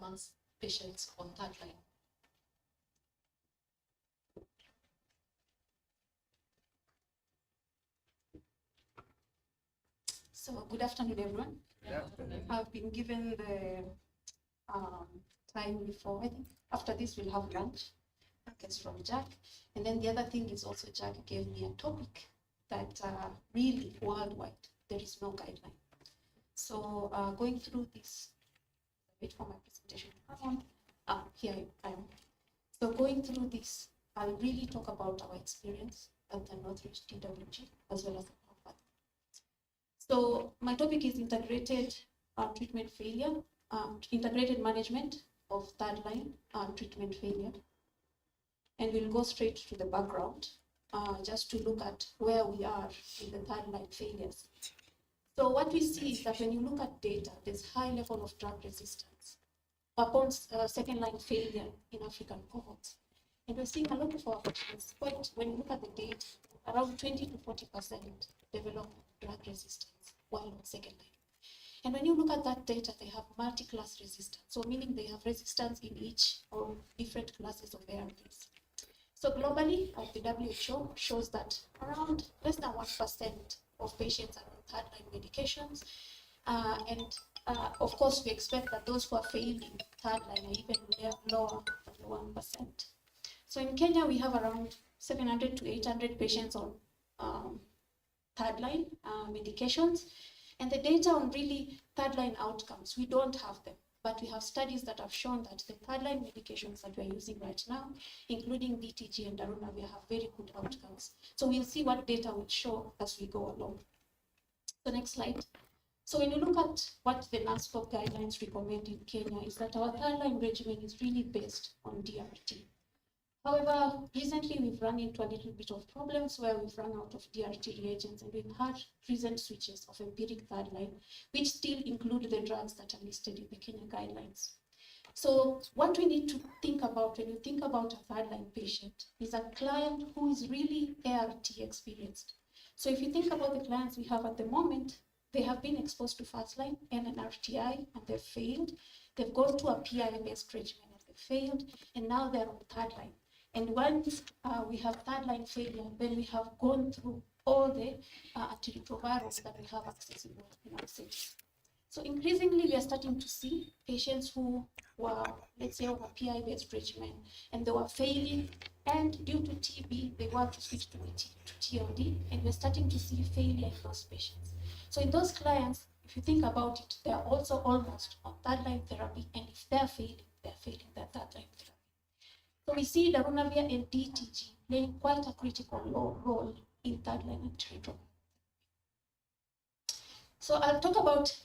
advanced patients on third line. So good afternoon, everyone. I've been given the time before. I think after this we'll have lunch. It's from Jack. And then the other thing is also Jack gave me a topic that really worldwide there is no guideline. So going through this, wait for my presentation. Here I am. So going through this, I'll really talk about our experience at the Rtwg as well as Harvard. So my topic is integrated treatment failure, integrated management of third line treatment failure. And we'll go straight to the background just to look at where we are in the third line failures. So what we see is that when you look at data, there's high level of drug resistance upon second line failure in African cohorts. And we're seeing a lot of our patients, when you look at the data, around 20 to 40% develop drug resistance while on second line. And when you look at that data, they have multi-class resistance. So meaning they have resistance in each or different classes of ARVs. So globally, the WHO shows that around less than 1% of patients are on third line medications. Of course, we expect that those who are failing third line are even lower than the 1%. So in Kenya, we have around 700 to 800 patients on third line medications. And the data on really third line outcomes, we don't have them, but we have studies that have shown that the third line medications that we're using right now, including Rtwg and Rtwg, have very good outcomes. So we'll see what data will show as we go along. The next slide. So when you look at what the NASFOG guidelines recommend in Kenya, is that our third line regimen is really based on DRT. However, recently we've run into a little bit of problems where we've run out of DRT reagents, and we've had recent switches of empiric third line, which still include the drugs that are listed in the Kenya guidelines. So what we need to think about when you think about a third line patient is a client who is really ART experienced. So if you think about the clients we have at the moment, they have been exposed to first line and an RTI and they've failed. They've gone to a PI-based regimen and they failed, and now they're on third line. And once we have third line failure, then we have gone through all the antiretrovirals that we have accessible in our cities. So increasingly, we are starting to see patients who were, let's say, on a PI-based regimen, and they were failing, and due to TB, they were to switch to TLD, and we're starting to see failure in those patients. So in those clients, if you think about it, they're also almost on third line therapy, and if they're failing their third line therapy. So we see Rtwg and Rtwg playing quite a critical role in third line antiretroviral. So I'll talk about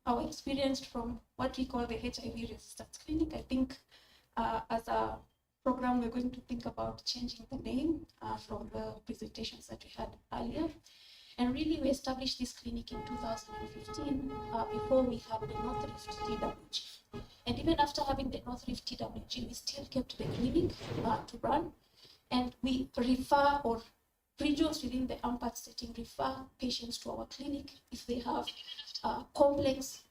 our experience from what we call the HIV resistance clinic. I think as a program, we're going to think about changing the name from the presentations that we had earlier. And really, we established this clinic in 2015 before we had the North Rift TWG. And even after having the North Rift TWG, we still kept the clinic to run. And we refer, or regions within the AMPAT setting refer patients to our clinic if they have complex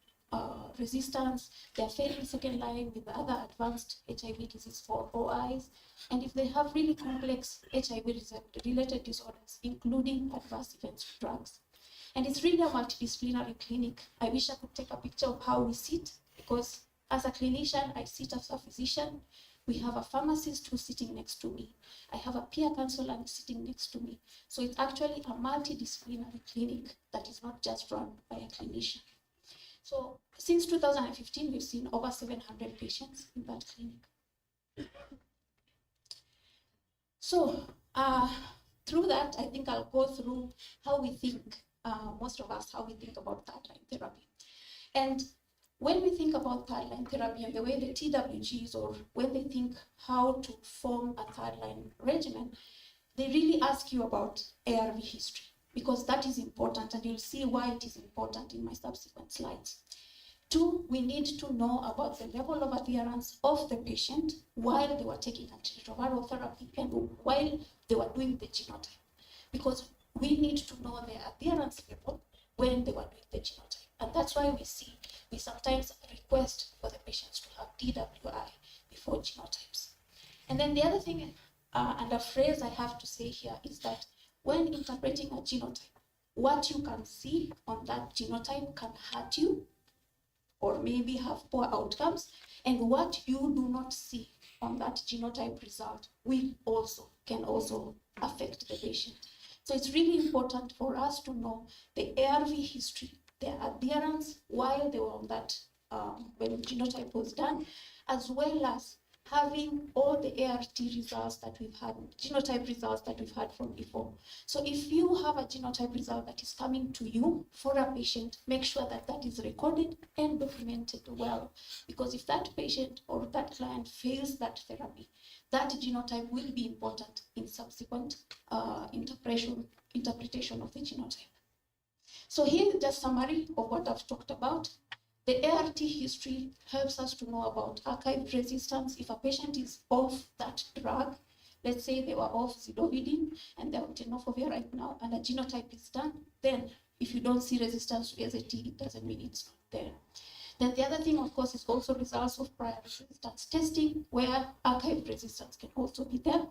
resistance, they're failing second line with other advanced HIV disease for OIs, and if they have really complex HIV-related disorders, including adverse events to drugs. And it's really a multidisciplinary clinic. I wish I could take a picture of how we sit, because as a clinician, I sit as a physician. We have a pharmacist who's sitting next to me. I have a peer counselor sitting next to me. So it's actually a multidisciplinary clinic that is not just run by a clinician. So since 2015, we've seen over 700 patients in that clinic. So through that, I think I'll go through how we think, most of us, how we think about third line therapy. And when we think about third line therapy and the way the TWGs, or when they think how to form a third line regimen, they really ask you about ARV history, because that is important, and you'll see why it is important in my subsequent slides. 2, we need to know about the level of adherence of the patient while they were taking antiretroviral therapy and while they were doing the genotype, because we need to know their adherence level when they were doing the genotype. And that's why we see we sometimes request for the patients to have DWI before genotypes. And then the other thing, and a phrase I have to say here is that when interpreting a genotype, what you can see on that genotype can hurt you or maybe have poor outcomes, and what you do not see on that genotype result can also affect the patient. So it's really important for us to know the ARV history, their adherence while they were on that, when genotype was done, as well as having all the ART results that we've had, genotype results that we've had from before. So if you have a genotype result that is coming to you for a patient, make sure that that is recorded and documented well, because if that patient or that client fails that therapy, that genotype will be important in subsequent interpretation of the genotype. So here is just a summary of what I've talked about. The ART history helps us to know about archived resistance. If a patient is off that drug, let's say they were off zidovudine and they're on tenofovir right now, and a genotype is done, then if you don't see resistance to AZT, it doesn't mean it's not there. Then the other thing, of course, is also results of prior resistance testing, where archived resistance can also be there,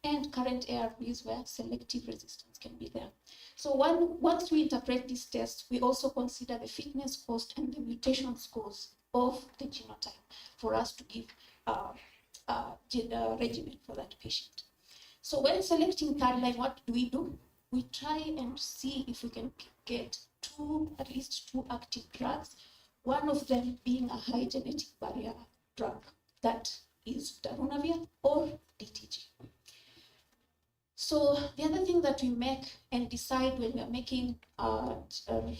and current ARVs where selective resistance can be there. So once we interpret these tests, we also consider the fitness cost and the mutation scores of the genotype for us to give a regimen for that patient. So when selecting third line, what do? We try and see if we can get at least two active drugs, one of them being a high genetic barrier drug, that is darunavir or DTG. So the other thing that we make and decide when we are making a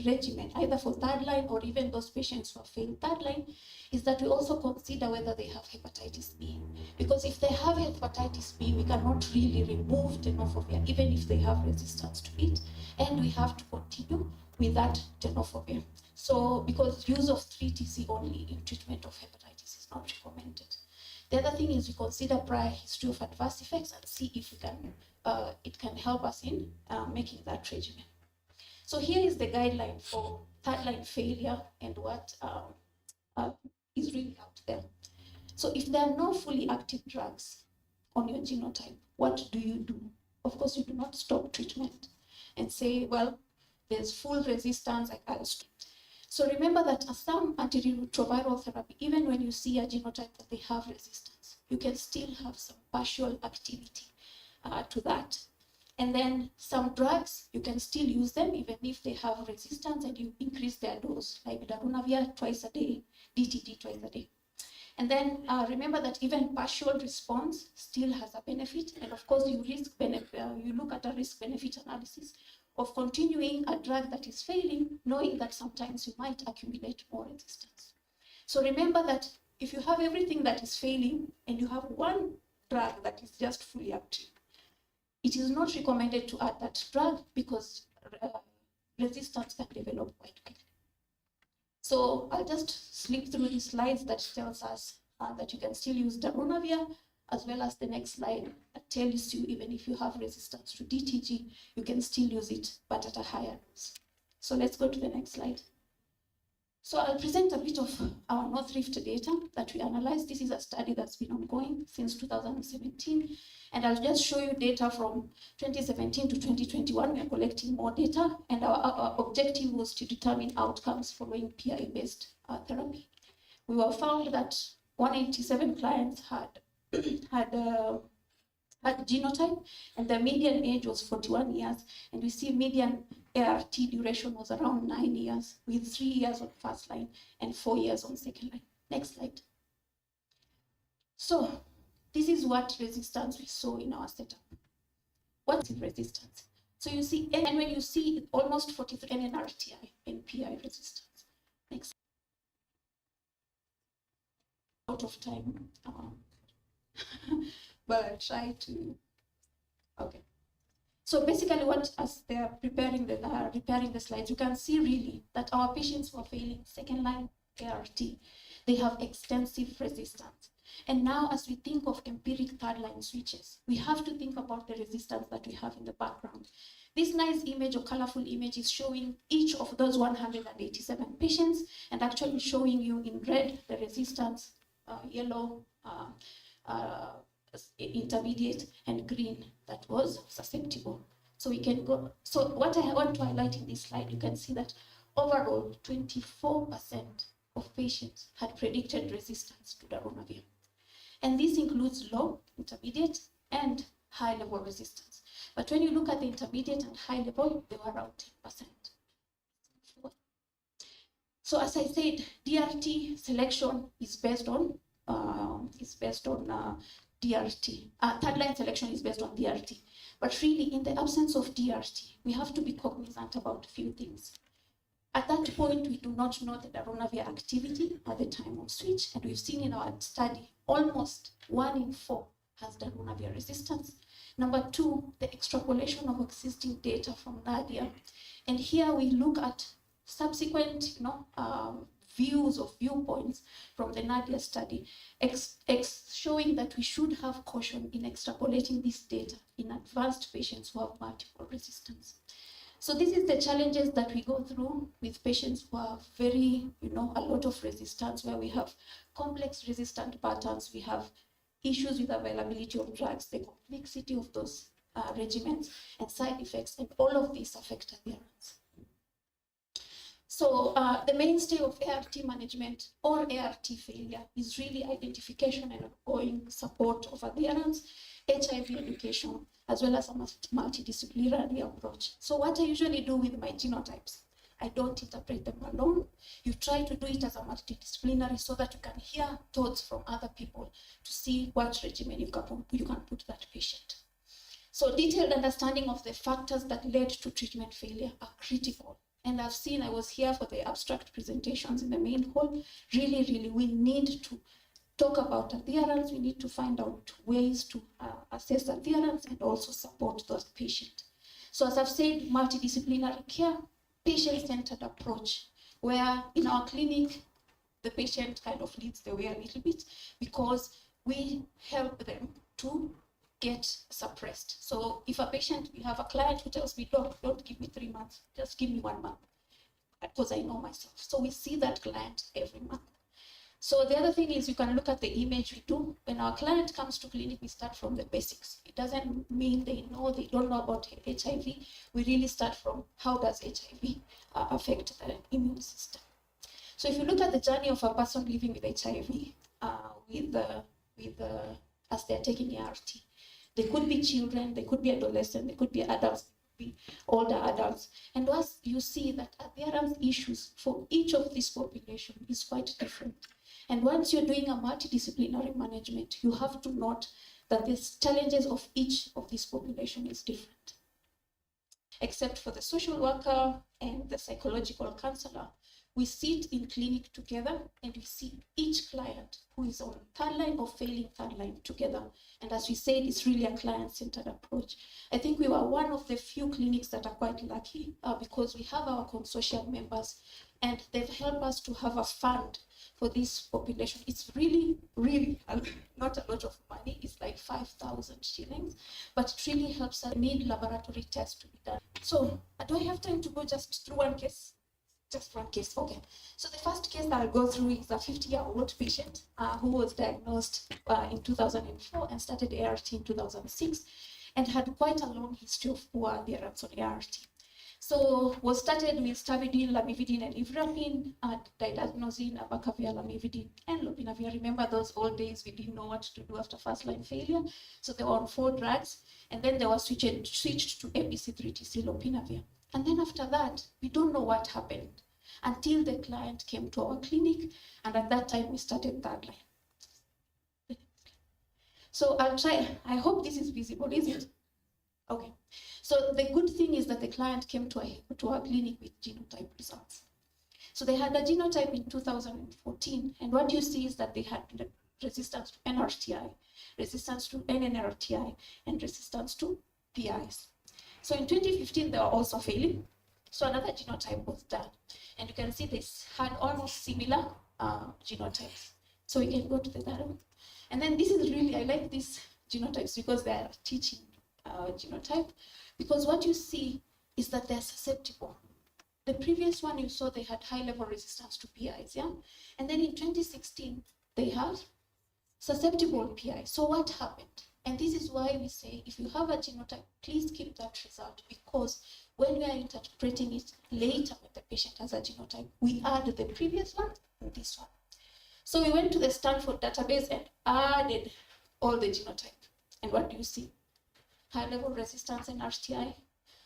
regimen, either for third line or even those patients who have failed third line, is that we also consider whether they have hepatitis B. Because if they have hepatitis B, we cannot really remove tenofovir, even if they have resistance to it, and we have to continue with that tenofovir. So because use of 3-TC only in treatment of hepatitis is not recommended. The other thing is we consider prior history of adverse effects and see if we can, it can help us in making that regimen. So here is the guideline for third line failure and what is really out there. So if there are no fully active drugs on your genotype, what do? Of course, you do not stop treatment and say, well, there's full resistance, I'll stop. So remember that some antiretroviral therapy, even when you see a genotype that they have resistance, you can still have some partial activity to that. And then some drugs, you can still use them even if they have resistance and you increase their dose, like darunavir twice a day, DTG twice a day. And then remember that even partial response still has a benefit. And of course, you look at a risk-benefit analysis of continuing a drug that is failing, knowing that sometimes you might accumulate more resistance. So remember that if you have everything that is failing and you have one drug that is just fully active, it is not recommended to add that drug because resistance can develop quite quickly. So I'll just slip through the slides that tells us that you can still use darunavir, as well as the next slide that tells you even if you have resistance to DTG, you can still use it, but at a higher dose. So let's go to the next slide. So I'll present a bit of our North Rift data that we analyzed. This is a study that's been ongoing since 2017. And I'll just show you data from 2017 to 2021. We are collecting more data, and our objective was to determine outcomes following PI-based therapy. We were found that 187 clients had genotype, and the median age was 41 years, and we see median ART duration was around 9 years, with 3 years on first line and 4 years on second line. Next slide. So this is what resistance we saw in our setup. What's resistance? So you see, and when you see almost 43 NNRTI in PI resistance. Next. Out of time. But I'll try to, okay. So basically as they're preparing the slides, you can see really that our patients who are failing second line ART, they have extensive resistance. And now, as we think of empiric third-line switches, we have to think about the resistance that we have in the background. This nice image or colorful image is showing each of those 187 patients and actually showing you in red the resistance, yellow, intermediate, and green that was susceptible. So we can go. So what I want to highlight in this slide, you can see that overall 24% of patients had predicted resistance to darunavir. And this includes low, intermediate, and high level resistance. But when you look at the intermediate and high level, they were around 10%. So as I said, DRT selection is based on DRT. Third line selection is based on DRT. But really, in the absence of DRT, we have to be cognizant about a few things. At that point, we do not know the darunavir activity at the time of switch, and we've seen in our study almost 1 in 4 has darunavir resistance. Number 2, the extrapolation of existing data from Nadia, and here we look at subsequent, views or viewpoints from the Nadia study, showing that we should have caution in extrapolating this data in advanced patients who have multiple resistance. So this is the challenges that we go through with patients who have very, a lot of resistance, where we have complex resistant patterns, we have issues with availability of drugs, the complexity of those regimens and side effects, and all of these affect adherence. So the mainstay of ART management or ART failure is really identification and ongoing support of adherence, HIV education, as well as a multidisciplinary approach. So what I usually do with my genotypes, I don't interpret them alone. You try to do it as a multidisciplinary so that you can hear thoughts from other people to see what regimen you can put that patient. So detailed understanding of the factors that led to treatment failure are critical. And I was here for the abstract presentations in the main hall. Really, we need to talk about adherence. We need to find out ways to assess adherence and also support those patients. So as I've said, multidisciplinary care, patient-centered approach, where in our clinic, the patient kind of leads the way a little bit because we help them to get suppressed. So if you have a client who tells me, don't give me 3 months, just give me 1 month, because I know myself. So we see that client every month. So the other thing is you can look at the image we do. When our client comes to clinic, we start from the basics. It doesn't mean they don't know about HIV. We really start from how does HIV affect the immune system. So if you look at the journey of a person living with HIV, as they're taking ART, they could be children, they could be adolescents, they could be adults, they could be older adults. And as you see that adherence issues for each of these populations is quite different. And once you're doing a multidisciplinary management, you have to note that the challenges of each of these populations is different. Except for the social worker and the psychological counselor, we sit in clinic together and we see each client who is on third line or failing third line together. And as we said, it's really a client-centered approach. I think we were one of the few clinics that are quite lucky because we have our consortium members and they've helped us to have a fund for this population. It's really not a lot of money. It's like 5,000 shillings, but it really helps us. Need laboratory tests to be done. So do I have time to go just through one case? Just one case, okay. So the first case that I'll go through is a 50-year-old patient who was diagnosed in 2004 and started ART in 2006 and had quite a long history of poor adherence on ART. So was started with stavudine, lamivudine, and ivermectin, didazosin, abacavir, lamivudine, and lopinavir. Remember those old days we didn't know what to do after first-line failure. So they were on 4 drugs, and then they were switched to ABC3TC lopinavir. And then after that, we don't know what happened until the client came to our clinic, and at that time we started third line. So I'll try. I hope this is visible, is it? Okay. So the good thing is that the client came to our clinic with genotype results. So they had a genotype in 2014, and what you see is that they had resistance to NRTI, resistance to NNRTI, and resistance to PIs. So in 2015, they were also failing. So another genotype was done. And you can see this had almost similar genotypes. So we can go to the third one. And then this is really, I like these genotypes because they are teaching genotype, because what you see is that they're susceptible. The previous one you saw, they had high level resistance to PIs, yeah? And then in 2016, they had susceptible PI. So what happened? And this is why we say, if you have a genotype, please keep that result, because when we are interpreting it later when the patient has a genotype, we add the previous one and this one. So we went to the Stanford database and added all the genotype. And what do you see? High level resistance in RTI,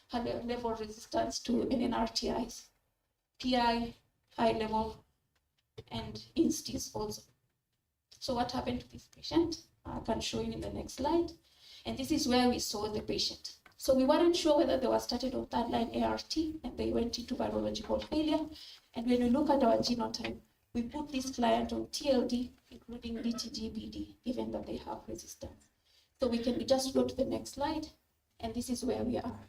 high level resistance to NNRTIs, PI, high level, and instis also. So what happened to this patient? I can show you in the next slide. And this is where we saw the patient. So we weren't sure whether they were started on third line ART and they went into virological failure. And when we look at our genotype, we put this client on TLD, including DTG, BD, given that they have resistance. So we just go to the next slide, and this is where we are.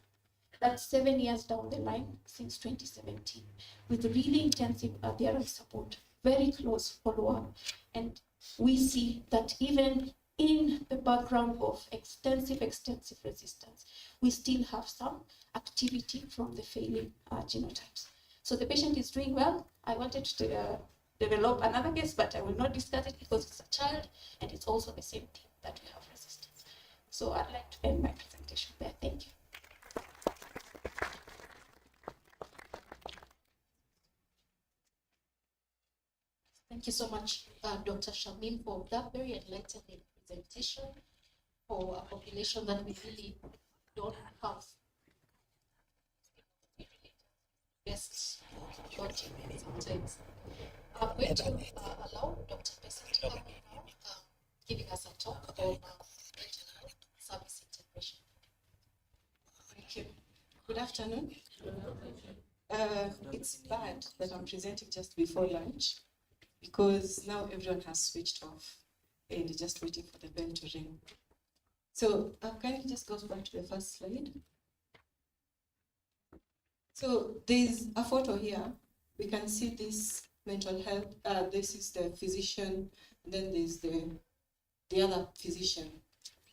That's 7 years down the line since 2017, with really intensive adherence support, very close follow-up. And we see that even in the background of extensive resistance, we still have some activity from the failing genotypes. So the patient is doing well. I wanted to develop another case, but I will not discuss it because it's a child and it's also the same thing that we have resistance. So I'd like to end my presentation there. Thank you. Thank you so much, Dr. Shamim, for that very enlightening presentation for a population that we really don't have best watching sometimes. I'm going to allow Dr. Bessie to come now, giving us a talk on mental health service integration. Thank you. Good afternoon. It's bad that I'm presenting just before lunch, because now everyone has switched off and is just waiting for the bell to ring. So can you just go back to the first slide? So there's a photo here. We can see this mental health. This is the physician, then there's the other physician.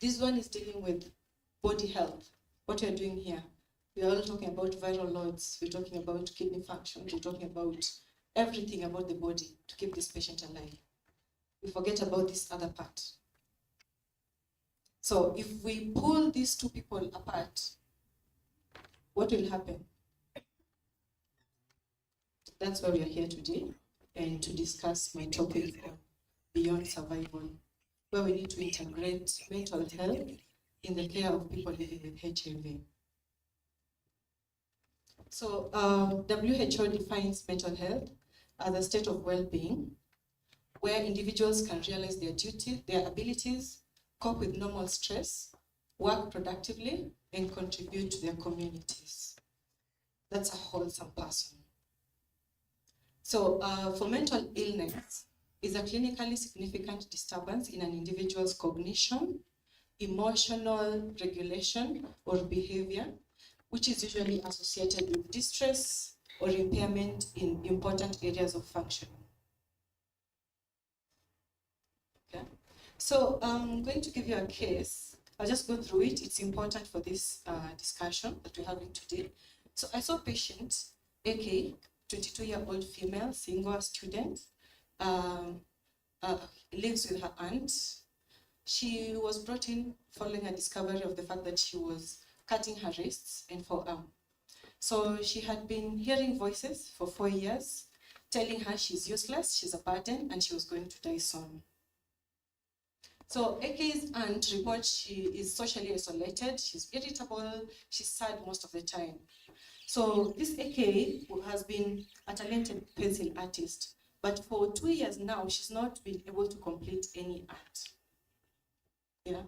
This one is dealing with body health. What we're doing here, we are all talking about viral loads, we're talking about kidney function, we're talking about everything about the body to keep this patient alive. We forget about this other part. So if we pull these two people apart, what will happen? That's why we are here today, and to discuss my topic on beyond survival, where we need to integrate mental health in the care of people living with HIV. So WHO defines mental health as a state of well-being where individuals can realize their duty, their abilities, cope with normal stress, work productively, and contribute to their communities. That's a wholesome person. So for mental illness is a clinically significant disturbance in an individual's cognition, emotional regulation, or behavior, which is usually associated with distress or impairment in important areas of functioning. Okay. So I'm going to give you a case. I'll just go through it. It's important for this discussion that we're having today. So I saw a patient, AK, 22-year-old female, single student, lives with her aunt. She was brought in following a discovery of the fact that she was cutting her wrists and forearm. So she had been hearing voices for 4 years, telling her she's useless, she's a burden, and she was going to die soon. So AK's aunt reports she is socially isolated, she's irritable, she's sad most of the time. So this AK has been a talented pencil artist, but for 2 years now, she's not been able to complete any art. Yeah.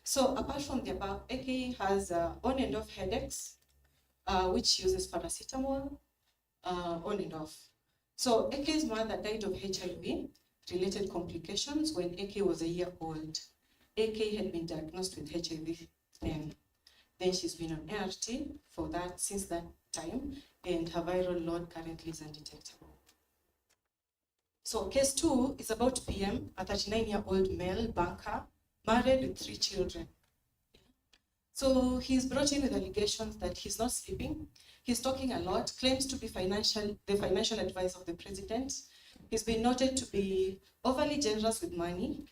So apart from the above, AK has on and off headaches, which uses paracetamol, on and off. So AK's mother died of HIV-related complications when AK was a year old. AK had been diagnosed with HIV then. Then she's been on ART for that since that time, and her viral load currently is undetectable. So case 2 is about PM, a 39-year-old male banker, married with 3 children. So he's brought in with allegations that he's not sleeping, he's talking a lot, claims to be the financial advisor of the president. He's been noted to be overly generous with money.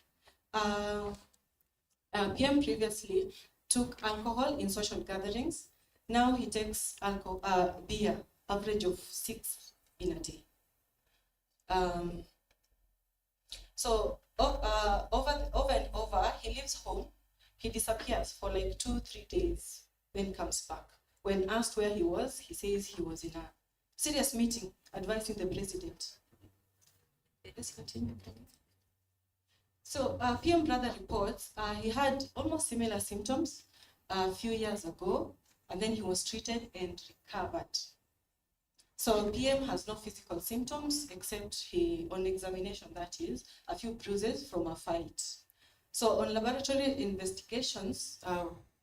PM previously took alcohol in social gatherings. Now he takes beer, average of 6 in a day. So over and over, he leaves home. He disappears for like 2-3 days, then comes back. When asked where he was, he says he was in a serious meeting advising the president. Let's continue. So PM brother reports he had almost similar symptoms a few years ago, and then he was treated and recovered. So PM has no physical symptoms except on examination, that is, a few bruises from a fight. So on laboratory investigations,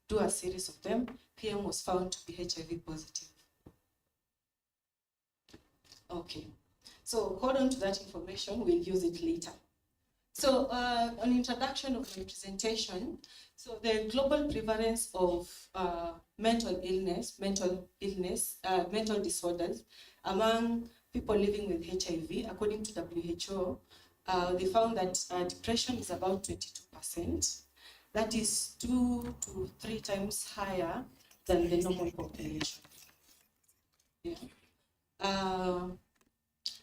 do a series of them, PM was found to be HIV positive. Okay, so hold on to that information, we'll use it later. So an introduction of my presentation. So the global prevalence of mental disorders among people living with HIV, according to WHO, they found that depression is about 22%. That is 2 to 3 times higher than the normal population. Yeah.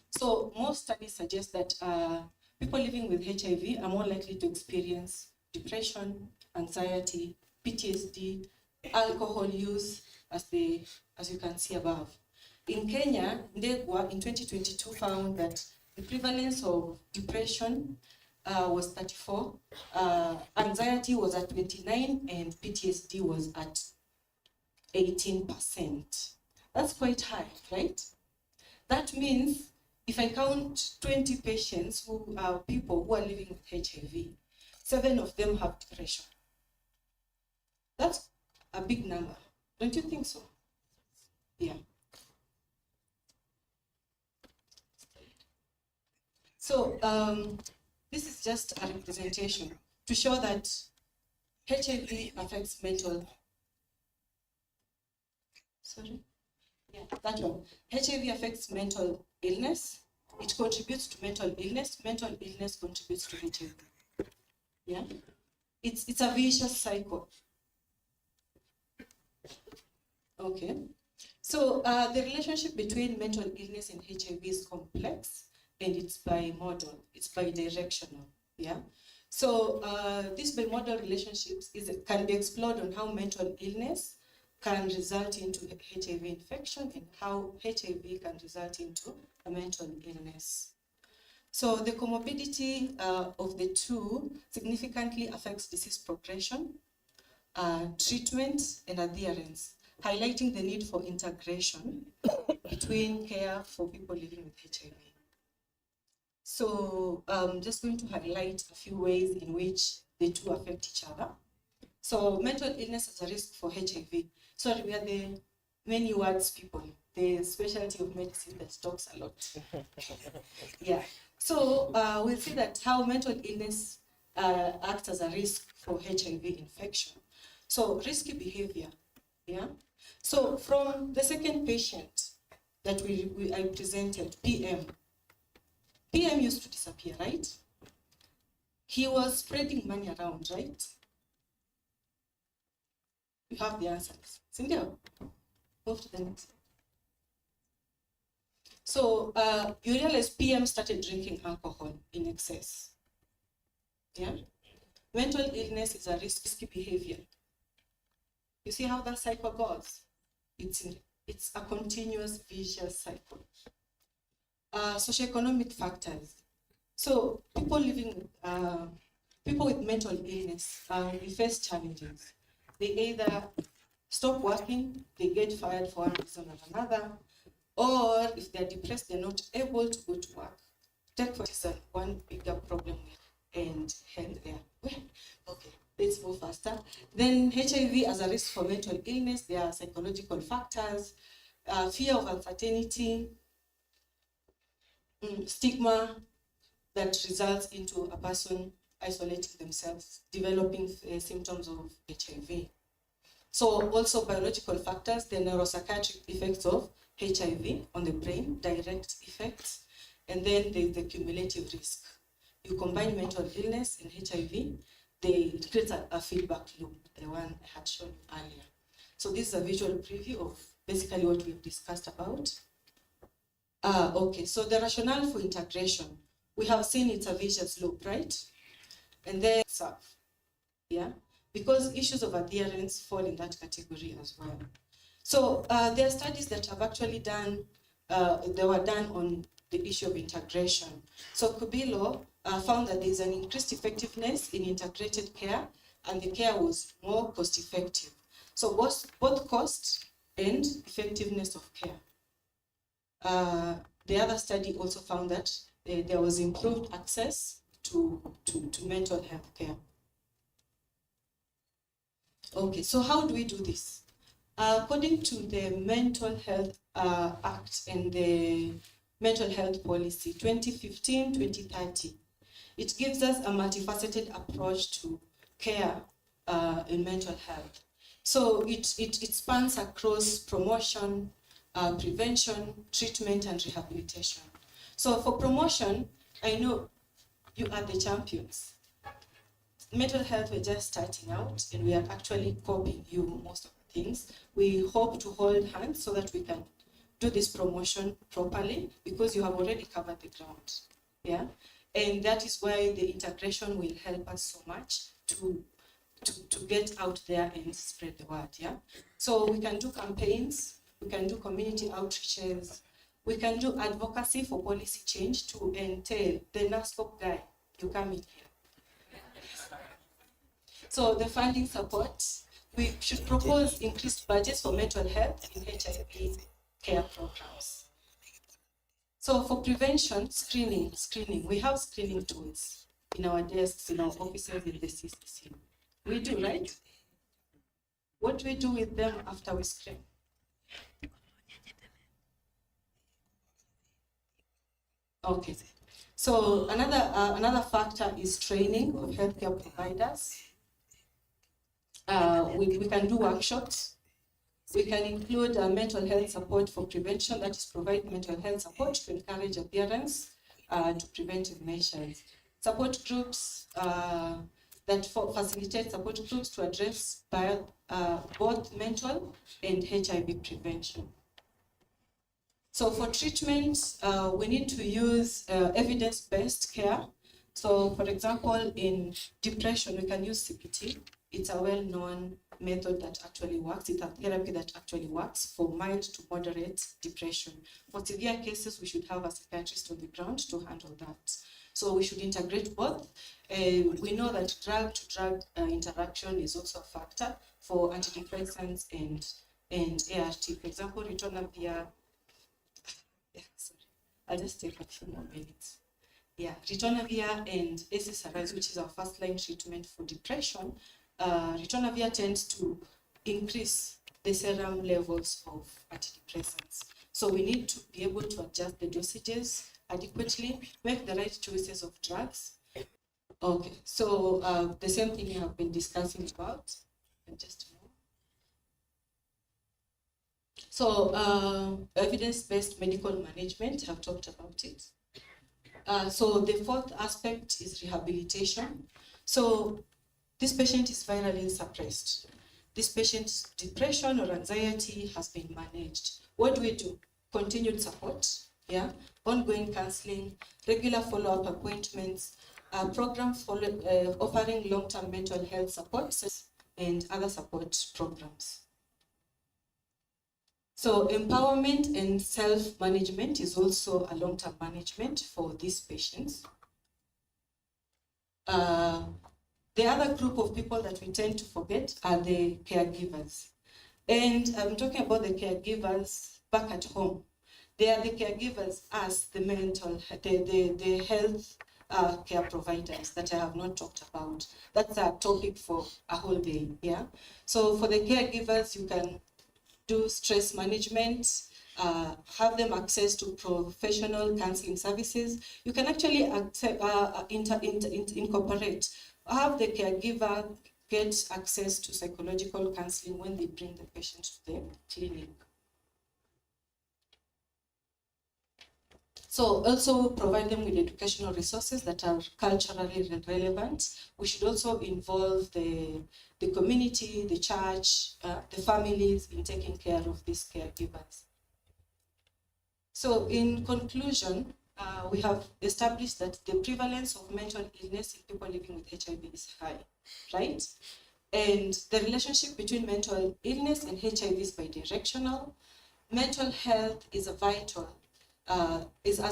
So most studies suggest that people living with HIV are more likely to experience depression, anxiety, PTSD, alcohol use, as you can see above. In Kenya, Ndegwa in 2022 found that the prevalence of depression was 34, anxiety was at 29, and PTSD was at 18%. That's quite high, right? That means if I count 20 patients who are people who are living with HIV, 7 of them have depression. That's a big number, don't you think so? Yeah. So this is just a representation to show that HIV affects mental. Sorry. Yeah, that one. HIV affects mental illness. It contributes to mental illness. Mental illness contributes to HIV. Yeah, it's a vicious cycle. Okay, so the relationship between mental illness and HIV is complex, and it's bimodal. It's bidirectional. Yeah. So these bimodal relationships can be explored on how mental illness can result into HIV infection and how HIV can result into a mental illness. So the comorbidity of the two significantly affects disease progression, treatment, and adherence, highlighting the need for integration between care for people living with HIV. So I'm just going to highlight a few ways in which the two affect each other. So mental illness is a risk for HIV. Sorry, we are the many words people, the specialty of medicine that talks a lot. Yeah. So we'll see that how mental illness acts as a risk for HIV infection. So risky behavior. Yeah. So from the second patient that I presented, PM used to disappear, right? He was spreading money around, right? You have the answers. Cynthia, move to the next. So you realize PM started drinking alcohol in excess. Yeah? Mental illness is a risky behavior. You see how that cycle goes? It's a continuous vicious cycle. Socioeconomic factors. So people with mental illness, they face challenges. They either stop working, they get fired for one reason or another, or if they're depressed, they're not able to go to work. Take for example, one bigger problem and health there. Okay, let's move faster. Then HIV as a risk for mental illness, there are psychological factors, fear of uncertainty, stigma, that results into a person isolating themselves, developing symptoms of HIV. So also biological factors, the neuropsychiatric effects of HIV on the brain, direct effects, and then there's the cumulative risk. You combine mental illness and HIV, it creates a feedback loop, the one I had shown earlier. So this is a visual preview of basically what we've discussed about. Okay, so the rationale for integration. We have seen it's a vicious loop, right? And then serve, yeah? Because issues of adherence fall in that category as well. So there are studies that have actually done, they were done on the issue of integration. So Kubilo found that there's an increased effectiveness in integrated care, and the care was more cost effective. So both cost and effectiveness of care. The other study also found that there was improved access to mental health care. Okay, so how do we do this? According to the Mental Health Act and the Mental Health Policy 2015-2030, it gives us a multifaceted approach to care in mental health. So it spans across promotion, prevention, treatment, and rehabilitation. So for promotion, I know you are the champions. Mental health, we're just starting out, and we are actually copying you most of the things. We hope to hold hands so that we can do this promotion properly, because you have already covered the ground, yeah? And that is why the integration will help us so much to get out there and spread the word, yeah? So we can do campaigns, we can do community outreaches, we can do advocacy for policy change to entail the NASCOP guy, you come in here. So the funding support, we should propose increased budgets for mental health in HIV care programs. So for prevention, screening, we have screening tools in our desks, in our offices, in the CCC. We do, right? What do we do with them after we screen? Okay. So another factor is training of healthcare providers. We can do workshops. We can include mental health support for prevention, that is provide mental health support to encourage adherence to preventive measures. Support groups that facilitate support groups to address both mental and HIV prevention. So for treatment, we need to use evidence-based care. So for example, in depression, we can use CBT. It's a well-known method that actually works. It's a therapy that actually works for mild to moderate depression. For severe cases, we should have a psychiatrist on the ground to handle that. So we should integrate both. We know that drug-to-drug interaction is also a factor for antidepressants and ART. For example, ritonavir. Yeah, sorry. I'll just take a few more minutes. Yeah, ritonavir and SSRIs, which is our first-line treatment for depression. Ritonavir tends to increase the serum levels of antidepressants. So we need to be able to adjust the dosages adequately, make the right choices of drugs. Okay, so the same thing we have been discussing about. Just a moment. So evidence-based medical management, I've talked about it. So the fourth aspect is rehabilitation. So this patient is virally suppressed. This patient's depression or anxiety has been managed. What do we do? Continued support, yeah, ongoing counseling, regular follow-up appointments, programs offering long-term mental health support, and other support programs. So empowerment and self-management is also a long-term management for these patients. The other group of people that we tend to forget are the caregivers. And I'm talking about the caregivers back at home. They are the caregivers as the health care providers that I have not talked about. That's a topic for a whole day, yeah? So for the caregivers, you can do stress management, have them access to professional counseling services. You can actually incorporate, have the caregiver get access to psychological counseling when they bring the patient to the clinic. So also provide them with educational resources that are culturally relevant. We should also involve the community, the church, the families in taking care of these caregivers. So in conclusion, we have established that the prevalence of mental illness in people living with HIV is high, right? And the relationship between mental illness and HIV is bidirectional. Mental health is as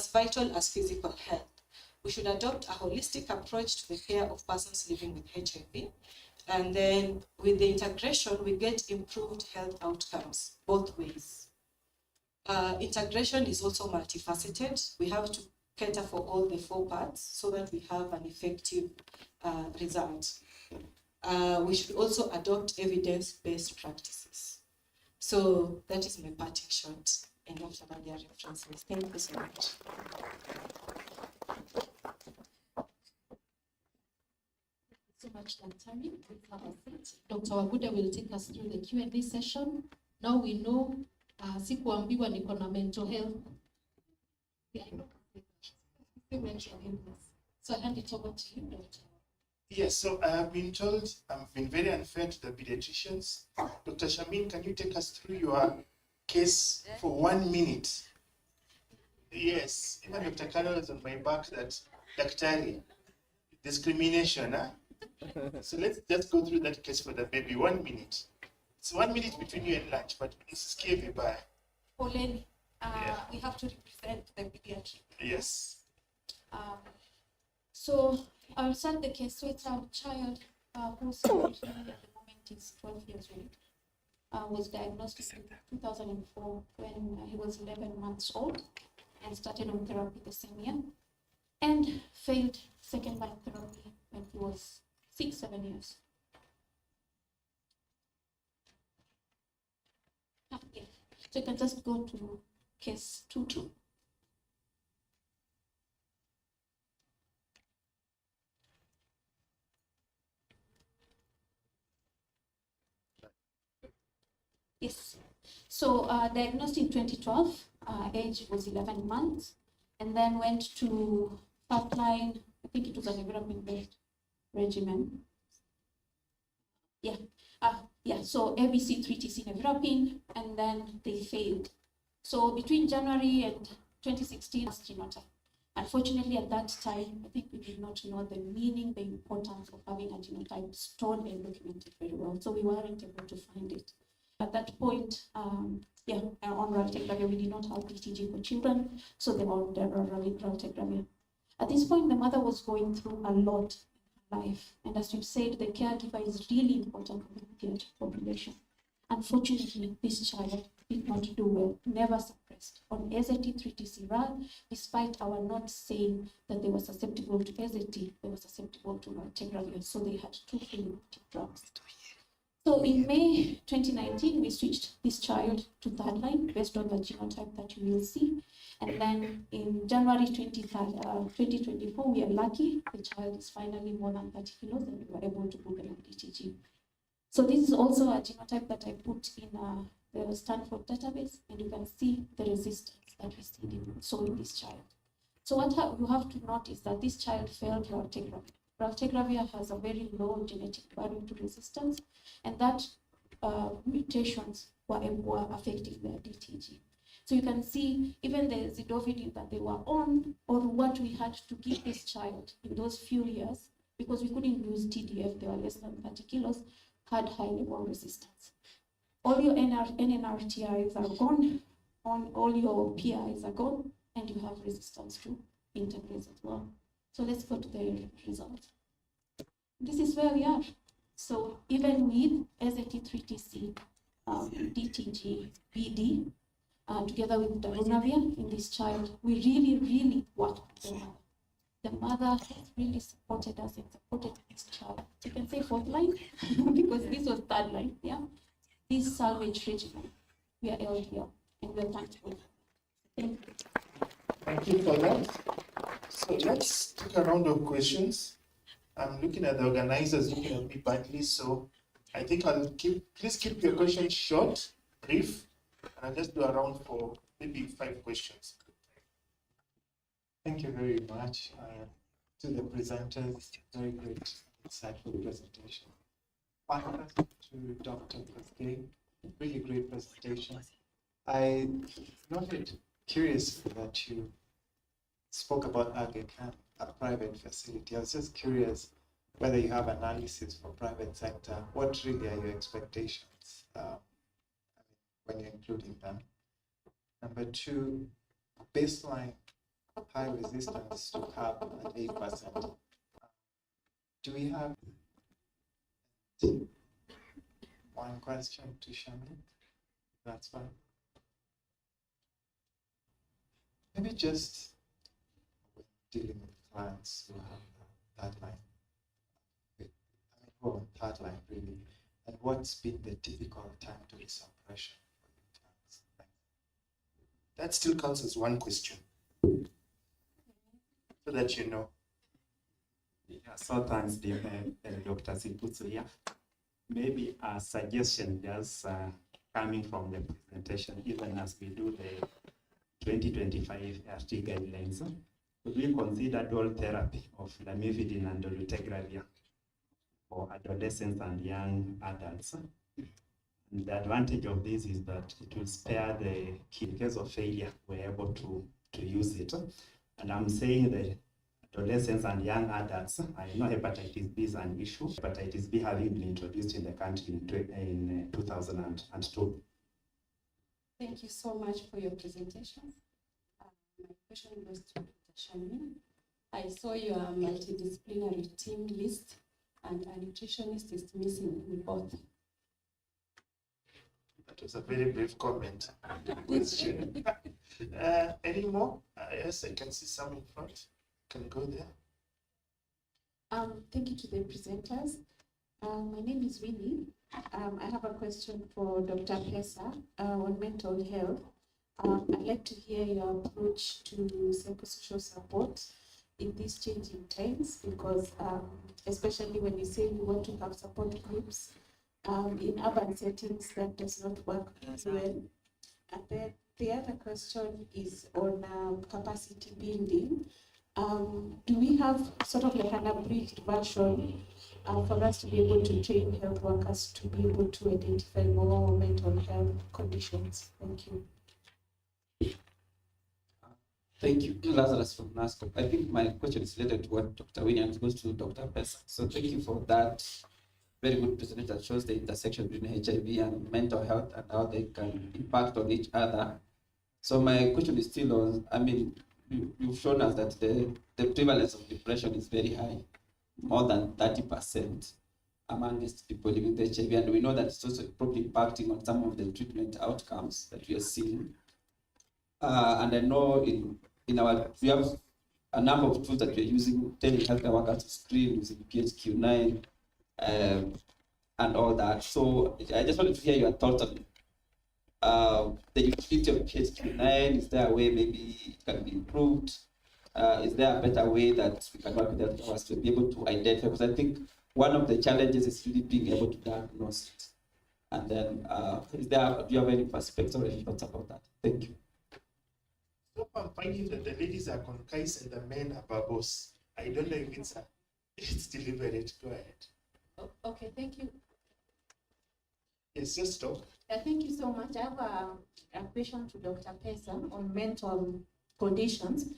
vital as physical health. We should adopt a holistic approach to the care of persons living with HIV. And then with the integration, we get improved health outcomes both ways. Integration is also multifaceted. We have to cater for all the 4 parts so that we have an effective result. We should also adopt evidence-based practices. So that is my parting shot. And after that, there are references. Thank you so much. So much, Dr. Dr. Waguda will take us through the Q&A session. Now we know sikuambiwa niko na mental health. Yeah, I know. Mental illness. So I hand it over to you, Dr. Yes, so I have been told I've been very unfair to the pediatricians. Dr. Shamin, can you take us through your case for 1 minute? Yes, even Dr. Carol is on my back that Daktari, discrimination, huh? So let's just go through that case for the baby, 1 minute. It's 1 minute between you and lunch, but it's scary by. Poleni, we have to represent the pediatric. Yes. So I'll start the case with a child who's currently at the moment is 12 years old. Was diagnosed in 2004 when he was 11 months old and started on therapy the same year and failed second line therapy when he was 6-7 years. Yeah. So you can just go to case 2. Yes. So diagnosed in 2012, age was 11 months, and then went to first line. I think it was an environment-based regimen. Yeah. So ABC 3TC nevirapine, and then they failed. So between January and 2016, genotype. Unfortunately, at that time, I think we did not know the meaning, the importance of having a genotype stored and documented very well. So we weren't able to find it. At that point, on Rtwg, we did not have DTG for children, so they were on Rtwg. At this point, the mother was going through a lot in her life, and as you said, the caregiver is really important for the pediatric population. Unfortunately, this child did not do well, never suppressed on AZT3TC despite our not saying that they were susceptible to AZT, they were susceptible to Rtwg, so they had 2 fully active drugs. So in May 2019, we switched this child to third line based on the genotype that you will see. And then in January 2024, we are lucky. The child is finally more than 30 kilos and we were able to book an DTG. So this is also a genotype that I put in the Stanford database, and you can see the resistance that we see in this child. So what you have to note is that this child failed Rtwg. Rtwg has a very low genetic barrier to resistance, and that mutations were affecting their DTG. So you can see even the zidovudine that they were on, or what we had to give this child in those few years, because we couldn't use TDF, they were less than 30 kilos, had high level resistance. All your NNRTIs are gone, all your PIs are gone, and you have resistance to integrase as well. So let's go to the results. This is where we are. So even with AZT3TC, DTG, BD, together with darunavir in this child, we really worked with the mother. The mother has really supported us and supported this child. You can say fourth line, because this was third line, yeah? This salvage regimen, we are LDL. in the country. Thank you. Thank you for that. So let's take a round of questions. I'm looking at the organizers looking at me badly, so I think please keep your questions short, brief, and I'll just do a round for maybe 5 questions. Thank you very much to the presenters. Very great, insightful presentation. To Dr. Rtwg, really great presentation. I noted curiously that you spoke about Aga Khan, a private facility. I was just curious whether you have analysis for private sector. What really are your expectations when you're including them? Number 2, baseline high resistance to carb at 8%. Do we have one question to Shami? That's fine. Maybe just dealing with clients who have third line, who are on third line really, and what's been the typical time to suppression for your clients? That still counts as one question, so that you know. Yeah, so thanks, Dr. Siputsu here. Maybe a suggestion just coming from the presentation, even as we do the 2025 RT guidelines, would we consider dual therapy of lamivudine and dolutegravir for adolescents and young adults? And the advantage of this is that it will spare the kid. In case of failure, we're able to use it. And I'm saying that adolescents and young adults, I know hepatitis B is an issue. Hepatitis B having been introduced in the country in 2002. Thank you so much for your presentation. My question goes to Dr. Shami. I saw your multidisciplinary team list, and a nutritionist is missing in both. That was a very brief comment. Any more? Yes, I can see some in front. Can go there. Thank you to the presenters. My name is Winnie. I have a question for Dr. Pesa on mental health. I'd like to hear your approach to psychosocial support in these changing times, because especially when you say you want to have support groups in urban settings, that does not work well. And then the other question is on capacity building. Do we have sort of like an abridged version for us to be able to train health workers to be able to identify more mental health conditions? Thank you. Thank you, Lazarus from NASCO. I think my question is related to what Dr. Williams goes to Dr. Pesa. So thank you for that very good presentation that shows the intersection between HIV and mental health and how they can impact on each other. So my question is still on, I mean, you've shown us that the prevalence of depression is very high, more than 30% amongst people living with HIV, and we know that it's also probably impacting on some of the treatment outcomes that we are seeing. And I know we have a number of tools that we're using, telling healthcare workers to screen using PHQ-9 and all that. So I just wanted to hear your thoughts on the utility of PHQ-9. Is there a way maybe it can be improved? Is there a better way that we can work with healthcare workers to be able to identify? Because I think one of the challenges is really being able to diagnose it. And then, do you have any perspective or any thoughts about that? Thank you. So I'm finding that the ladies are concise and the men are verbose. I don't know if it's deliberate. Go ahead. Oh, okay, thank you. Yes, just talk. Thank you so much. I have a question to Dr. Pesa on mental conditions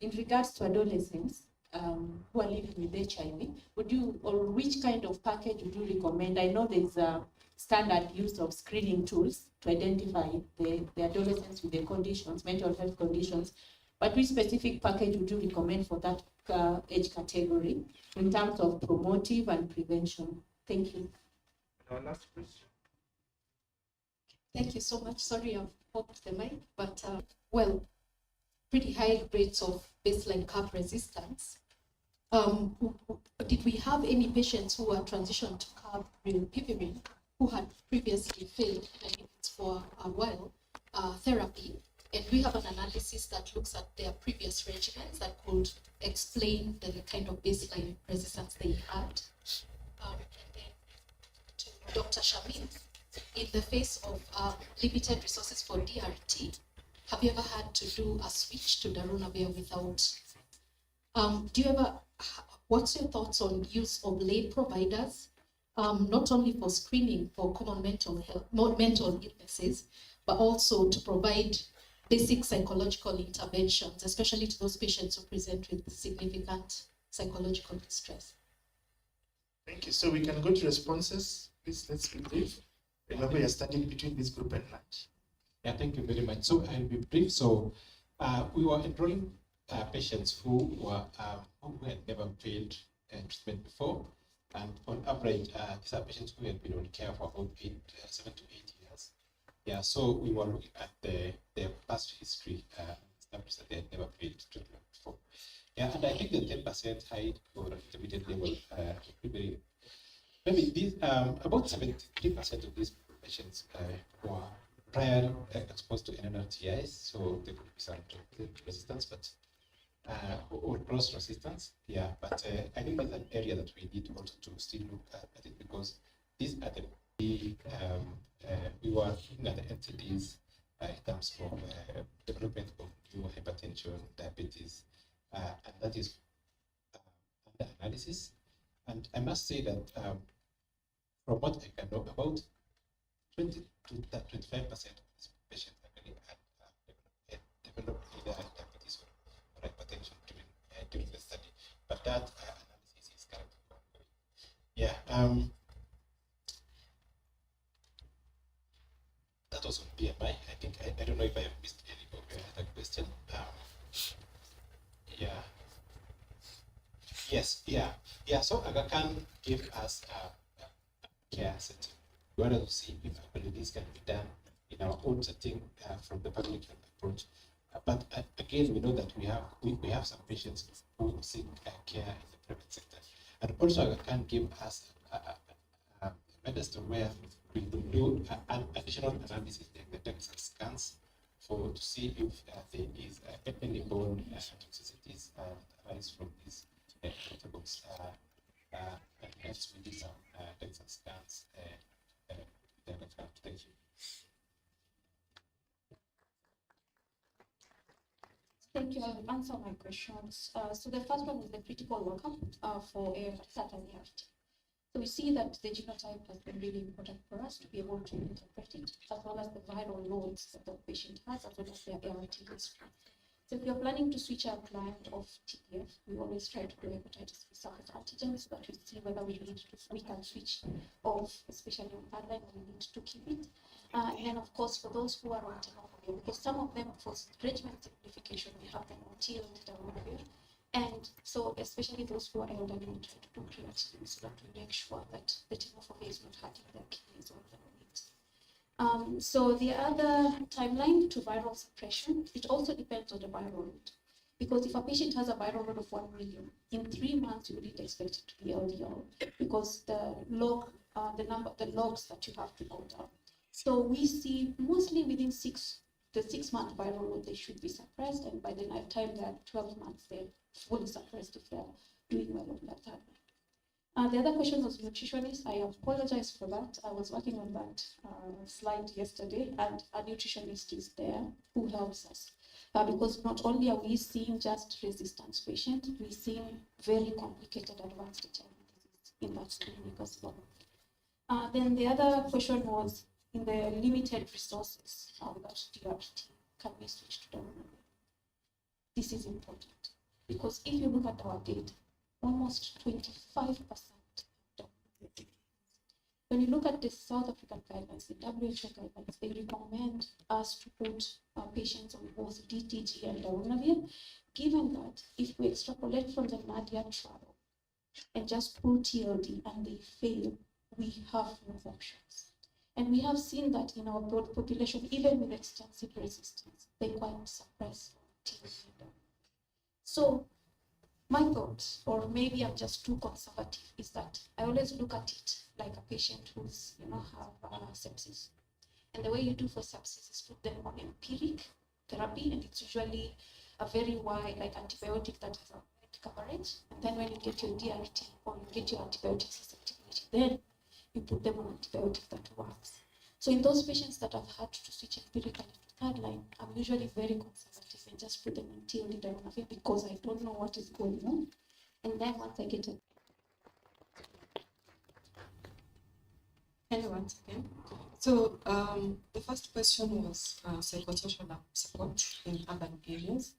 in regards to adolescents who are living with HIV. Which kind of package would you recommend? I know there's a standard use of screening tools to identify the adolescents with the conditions, mental health conditions, but which specific package would you recommend for that age category in terms of promotive and prevention? Thank you. Our last question. Thank you so much. Sorry, I've popped the mic, but pretty high rates of baseline carb resistance. Did we have any patients who were transitioned to carb rilpivirine who had previously failed, and if it's for a while, therapy, and we have an analysis that looks at their previous regimens that could explain the kind of baseline resistance they had. And then to Dr. Shamin, in the face of limited resources for DRT, have you ever had to do a switch to darunavir without? Do you ever? What's your thoughts on use of lay providers, not only for screening for common mental illnesses, but also to provide basic psychological interventions, especially to those patients who present with significant psychological distress? Thank you. So we can go to responses. Please, let's be brief. Remember, you're standing between this group and lunch. Yeah, thank you very much. So I'll be brief. So we were enrolling patients who had never failed treatment before, and on average, these are patients who had been on care for about 7 to 8 years. Yeah, so we were looking at their past history, established that they had never failed treatment before. Yeah, and I think the 10% high or intermediate level, maybe these about 73% of these patients were prior exposed to NNRTIs, so there could be some resistance, but or cross resistance. Yeah, but I think that's an area that we need also to still look at it, because these are we were looking at the NCDs in terms of development of new hypertension, diabetes, and that is under analysis. And I must say that from what I can know, about 20 to 25% of these patients actually had developed either diabetes or hypertension during the study. But that analysis is currently ongoing. Yeah. That was on BMI. I think I don't know if I have missed any of your other question. Yeah. Yes. Yeah. Yeah. So Aga Khan gave us a care setting. We wanted to see if actually this can be done in our own setting from the public health approach. But again, we know that we have some patients who seek care in the private sector, and also Aga Khan gave us a pedestal where we could do an additional analysis like the DEXA scans to see if there is any bone toxicities that arise from these injectables. And hence we did some DEXA scans. Thank you. Thank you. I will answer my questions. So the first one is the critical workup for a certain ERT. So we see that the genotype has been really important for us to be able to interpret it, as well as the viral loads that the patient has, as well as their ART history. So if you're planning to switch our client off TDF, we always try to do hepatitis B surface antigens, but we see whether we can switch off, especially on third line, we need to keep it. And then, of course, for those who are on tenofovir, because some of them, for regimen simplification, we have them on TL and tenofovir. And so, especially those who are elderly, we try to do creatinine so that we make sure that the tenofovir is not hurting their kidneys or their lungs. So the other timeline to viral suppression, it also depends on the viral load. Because if a patient has a viral load of 1 million, in 3 months you wouldn't expect it to be LDL, because the the logs that you have to go down. So we see mostly within the 6-month viral load, they should be suppressed, and by the time they're 12 months, they're fully suppressed if they're doing well on that third line. The other question was nutritionist. I apologize for that. I was working on that slide yesterday, and a nutritionist is there who helps us. Because not only are we seeing just resistance patients, we're seeing very complicated advanced HIV disease in that clinic as well. Then the other question was, in the limited resources that DRT, can we switch to darunavir? This is important, because if you look at our data, almost 25%. When you look at the South African guidelines, the WHO guidelines, they recommend us to put patients on both DTG and darunavir, given that if we extrapolate from the NADIA trial and just pull TLD and they fail, we have no options. And we have seen that in our broad population, even with extensive resistance, they quite suppress TLD. So my thoughts, or maybe I'm just too conservative, is that I always look at it like a patient who's, have sepsis. And the way you do for sepsis is put them on empiric therapy, and it's usually a very wide, like antibiotic that has a wide coverage. And then when you get your DRT or you get your antibiotic susceptibility, then you put them on antibiotic that works. So in those patients that have had to switch empirically to third line, I'm usually very conservative and just put them on tioidinofovir because I don't know what is going on. And then once I get it. Hello once again. So the first question was psychosocial support in urban areas.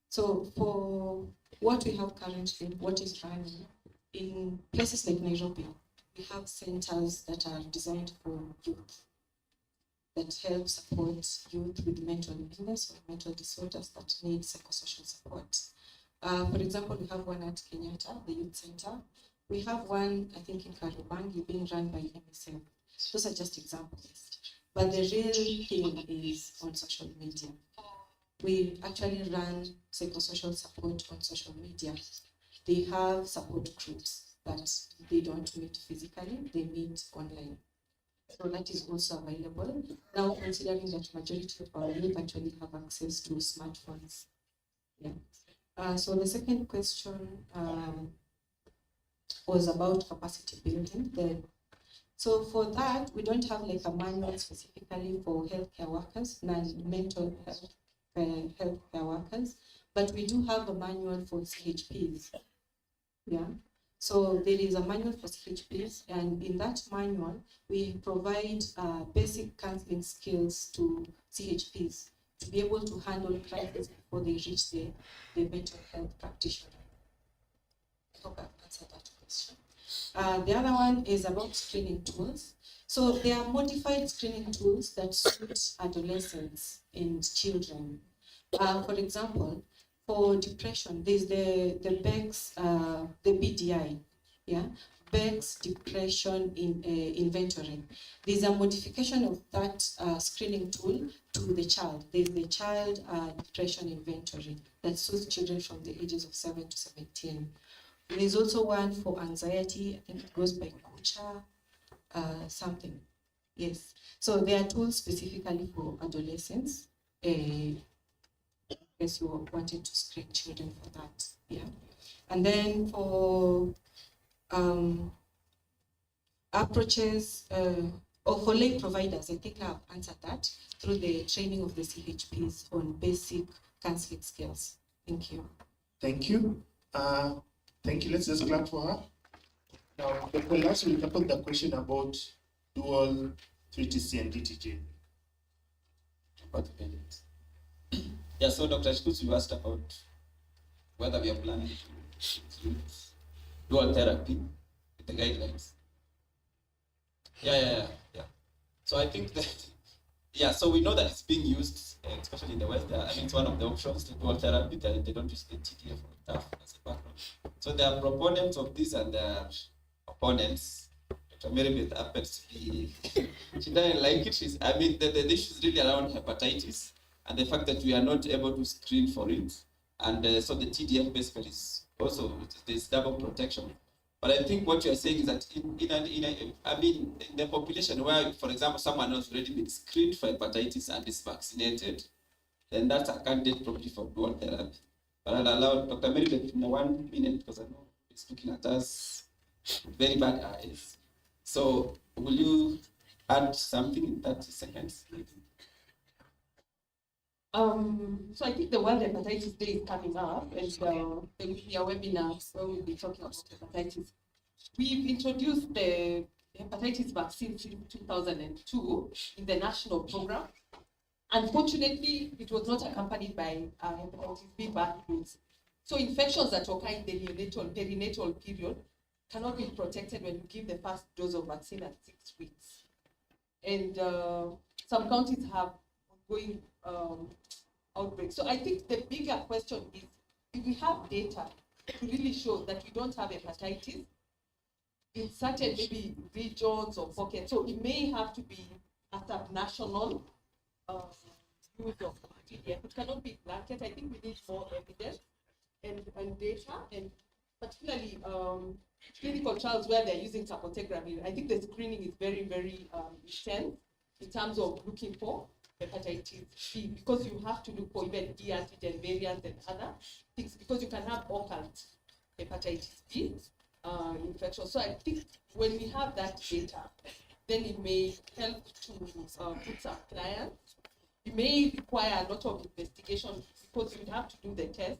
So for what we have currently, what is running in places like Nairobi, we have centers that are designed for youth that help support youth with mental illness or mental disorders that need psychosocial support. For example, we have one at Kenyatta, the Youth Center. We have one, I think, in Rtwg being run by MSF. Those are just examples. But the real thing is on social media. We actually run psychosocial support on social media. They have support groups, but they don't meet physically, they meet online. So that is also available. Now, considering that majority of our youth actually have access to smartphones. Yeah. So the second question was about capacity building. So for that, we don't have like a manual specifically for healthcare workers, non-mental health healthcare workers, but we do have a manual for CHPs. Yeah. So there is a manual for CHPs, and in that manual, we provide basic counseling skills to CHPs to be able to handle crises before they reach the mental health practitioner. I hope I've answered that question. The other one is about screening tools. So there are modified screening tools that suit adolescents and children. For example, for depression, there's the Beck's, the BDI, yeah, Beck's depression inventory. There's a modification of that screening tool to the child. There's the child depression inventory that suits children from the ages of 7 to 17. There's also one for anxiety. I think it goes by Kucha something. Yes. So there are tools specifically for adolescents. Yes, you wanted to screen children for that. Yeah. And then for approaches or for lay providers, I think I've answered that through the training of the CHPs on basic counseling skills. Thank you. Thank you. Thank you. Let's just clap for her. Now, the last will tackle the question about dual 3TC and DTJ. Yeah, so Dr. Shikuts, you asked about whether we are planning to include dual therapy with the guidelines. Yeah. So I think that, yeah, so we know that it's being used, especially in the West. I mean, it's one of the options, the dual therapy. They don't use the TDF or TAF as a background. So there are proponents of this and there are opponents. Dr. Marybeth happens to be, she doesn't like it. I mean, the issue is really around hepatitis and the fact that we are not able to screen for it. And so the TDF basically is also, there's double protection. But I think what you're saying is that in the population where, for example, someone has already been screened for hepatitis and is vaccinated, then that's a candidate probably for dual therapy. But I'll allow Dr. Marybeth in 1 minute because I know he's looking at us with very bad eyes. So will you add something in 30 seconds? So I think the World Hepatitis Day is coming up, and there will be a webinar where we'll be talking about hepatitis. We've introduced the hepatitis vaccine since 2002 in the national program. Unfortunately, it was not accompanied by hepatitis B vaccines. So infections that occur in the neonatal, perinatal period cannot be protected when you give the first dose of vaccine at 6 weeks. And some counties have ongoing outbreaks. So I think the bigger question is, if we have data to really show that we don't have hepatitis in certain maybe regions or pockets, so it may have to be a subnational use of TDF. It cannot be blanket. I think we need more evidence and data, and particularly clinical trials where they're using saproptegramine. I think the screening is very, very intense. in terms of looking for hepatitis B, because you have to look for even D antigen variants and other things, because you can have occult hepatitis B infection. So I think when we have that data, then it may help to put some clients. It may require a lot of investigation, because you have to do the test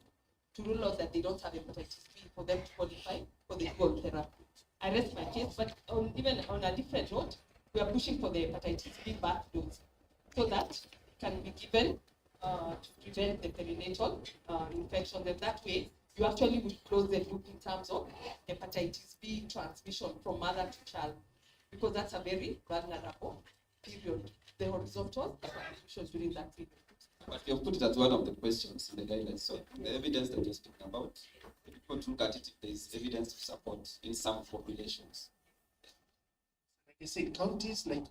to rule out that they don't have hepatitis B for them to qualify for the dual therapy. I rest my case, but even on a different note, we are pushing for the hepatitis B birth dose, so that can be given to prevent the perinatal infection. And that way, you actually would close the loop in terms of hepatitis B transmission from mother to child, because that's a very vulnerable period. The horizontal transmissions during that period. But you have put it as one of the questions in the guidelines. So the evidence that you're speaking about, if you could look at it, if there is evidence to support in some populations. Like I say, counties like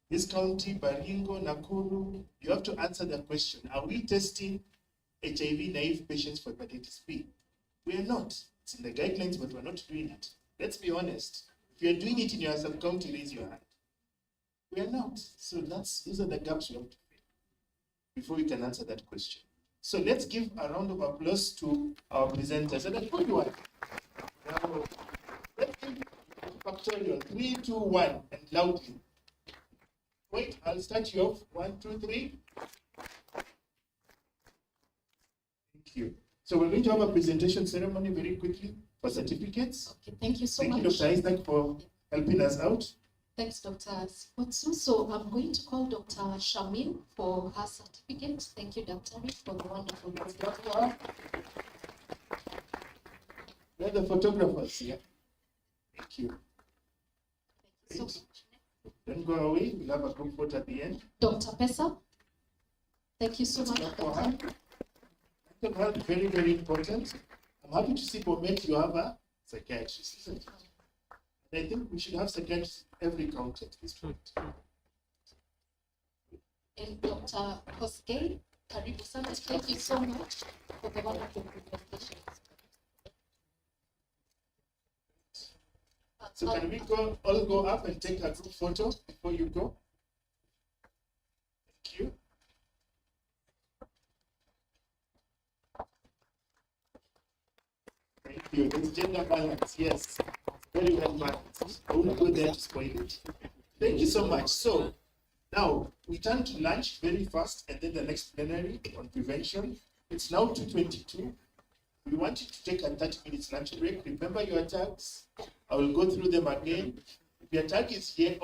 this county, Baringo, Nakuru, you have to answer the question. Are we testing HIV naive patients for hepatitis B? We are not. It's in the guidelines, but we're not doing it. Let's be honest. If you're doing it in your sub-county, raise your hand. We are not. So those are the gaps we have to fill before we can answer that question. So let's give a round of applause to our presenters. And I told you what. Now, let's give factorial 3, 2, 1, and loudly. Wait, I'll start you off. 1, 2, 3. Thank you. So we're going to have a presentation ceremony very quickly for certificates. Okay, thank you so Thank much. you, Dr. Isaac, for helping us out. Thanks, Dr. Spotsu. So I'm going to call Dr. Shamin for her certificate. Thank you, Dr. for the wonderful presentation. We're the photographers here. Thank you. Thank you so much. Don't go away. We'll have a group photo at the end. Dr. Pesa. Thank you so much, For her. Dr. Mental health, very, very important. I'm happy to see Bomet, you have a psychiatrist, isn't it? And I think we should have psychiatrists in every county at this point. And Dr. Koskei, Karibu sana. Thank you so much for the wonderful presentation. So can we all go up and take a group photo before you go? Thank you. Thank you. It's gender balance, yes. Very well balanced. I won't go there to spoil it. Thank you so much. So now we turn to lunch very fast, and then the next plenary on prevention. It's now 2:22. We want you to take a 30-minute lunch break. Remember your tags. I will go through them again. If your tag is here,